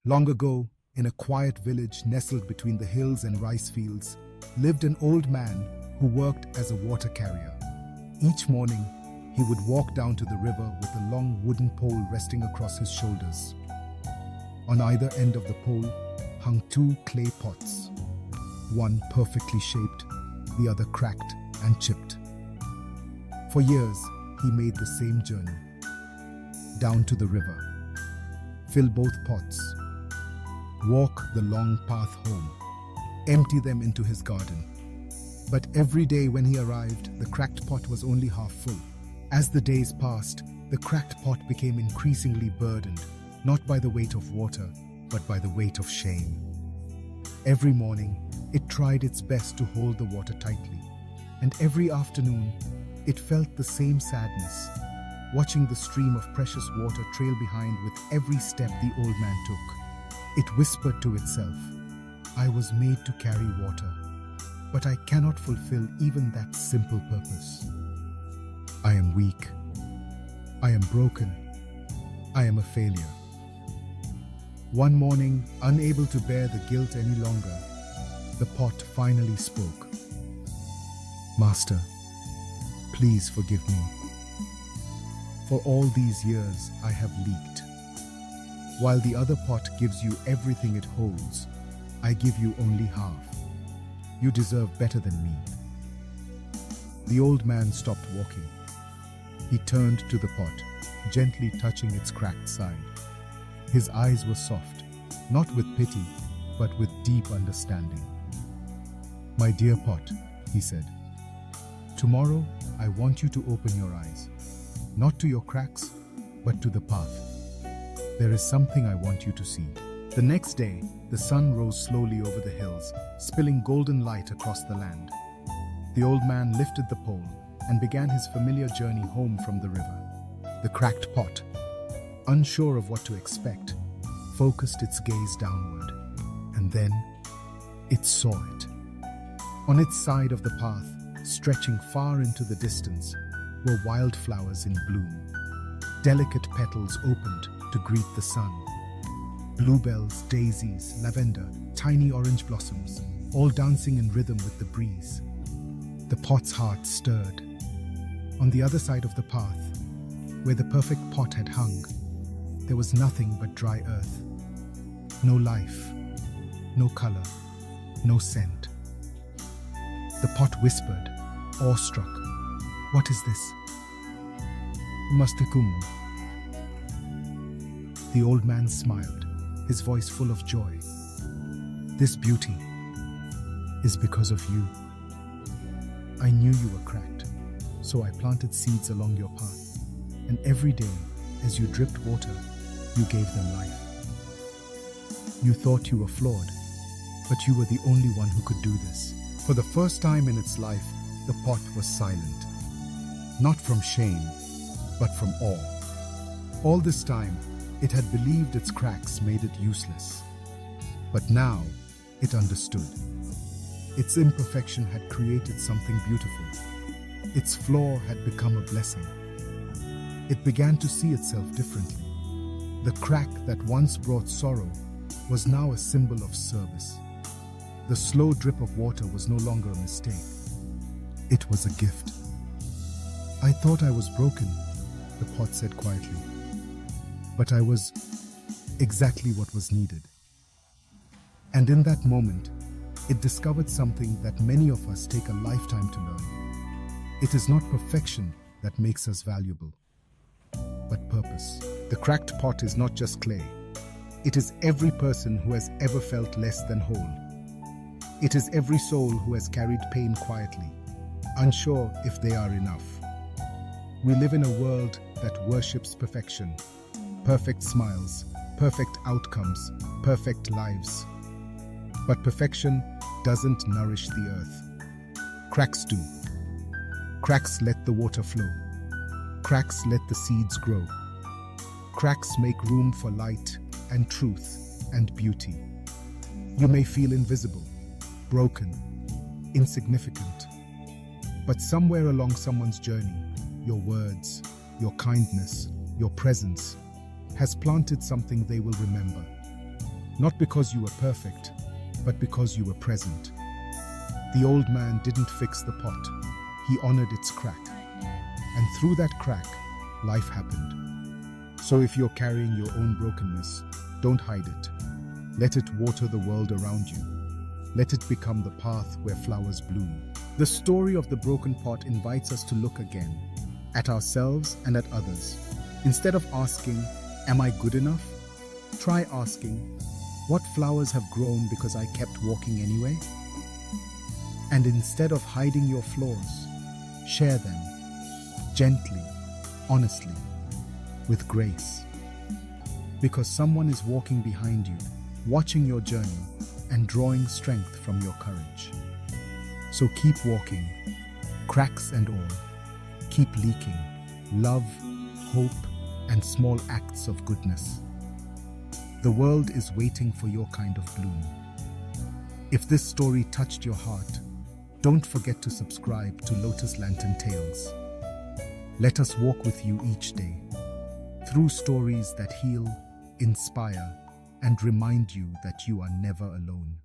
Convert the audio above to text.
Long ago, in a quiet village nestled between the hills and rice fields, lived an old man who worked as a water carrier. Each morning, he would walk down to the river with a long wooden pole resting across his shoulders. On either end of the pole hung two clay pots, one perfectly shaped, the other cracked and chipped. For years, he made the same journey, down to the river, fill both pots, walk the long path home, empty them into his garden. But every day when he arrived, the cracked pot was only half full. As the days passed, the cracked pot became increasingly burdened, not by the weight of water, but by the weight of shame. Every morning, it tried its best to hold the water tightly, and every afternoon, it felt the same sadness, watching the stream of precious water trail behind with every step the old man took. It whispered to itself, "I was made to carry water, but I cannot fulfill even that simple purpose. I am weak. I am broken. I am a failure." One morning, unable to bear the guilt any longer, the pot finally spoke. "Master, please forgive me. For all these years, I have leaked. While the other pot gives you everything it holds, I give you only half. You deserve better than me." The old man stopped walking. He turned to the pot, gently touching its cracked side. His eyes were soft, not with pity, but with deep understanding. "My dear pot," he said, "tomorrow I want you to open your eyes, not to your cracks, but to the path. There is something I want you to see." The next day, the sun rose slowly over the hills, spilling golden light across the land. The old man lifted the pole and began his familiar journey home from the river. The cracked pot, unsure of what to expect, focused its gaze downward, and then it saw it. On its side of the path, stretching far into the distance, were wildflowers in bloom. Delicate petals opened to greet the sun. Bluebells, daisies, lavender, tiny orange blossoms, all dancing in rhythm with the breeze. The pot's heart stirred. On the other side of the path, where the perfect pot had hung, there was nothing but dry earth. No life, no color, no scent. The pot whispered, awestruck, "What is this?" "Mastakum." The old man smiled, his voice full of joy. "This beauty is because of you. I knew you were cracked, so I planted seeds along your path, and every day, as you dripped water, you gave them life. You thought you were flawed, but you were the only one who could do this." For the first time in its life, the pot was silent, not from shame, but from awe. All this time, it had believed its cracks made it useless. But now, it understood. Its imperfection had created something beautiful. Its flaw had become a blessing. It began to see itself differently. The crack that once brought sorrow was now a symbol of service. The slow drip of water was no longer a mistake. It was a gift. "I thought I was broken," the pot said quietly. "But I was exactly what was needed." And in that moment, it discovered something that many of us take a lifetime to learn. It is not perfection that makes us valuable, but purpose. The cracked pot is not just clay. It is every person who has ever felt less than whole. It is every soul who has carried pain quietly, unsure if they are enough. We live in a world that worships perfection. Perfect smiles, perfect outcomes, perfect lives. But perfection doesn't nourish the earth. Cracks do. Cracks let the water flow. Cracks let the seeds grow. Cracks make room for light and truth and beauty. You may feel invisible, broken, insignificant. But somewhere along someone's journey, your words, your kindness, your presence has planted something they will remember. Not because you were perfect, but because you were present. The old man didn't fix the pot. He honored its crack. And through that crack, life happened. So if you're carrying your own brokenness, don't hide it. Let it water the world around you. Let it become the path where flowers bloom. The story of the broken pot invites us to look again, at ourselves and at others. Instead of asking, "Am I good enough?" try asking, "What flowers have grown because I kept walking anyway?" And instead of hiding your flaws, share them, gently, honestly, with grace. Because someone is walking behind you, watching your journey, and drawing strength from your courage. So keep walking, cracks and all. Keep leaking love, hope, and small acts of goodness. The world is waiting for your kind of bloom. If this story touched your heart, don't forget to subscribe to Lotus Lantern Tales. Let us walk with you each day, through stories that heal, inspire, and remind you that you are never alone.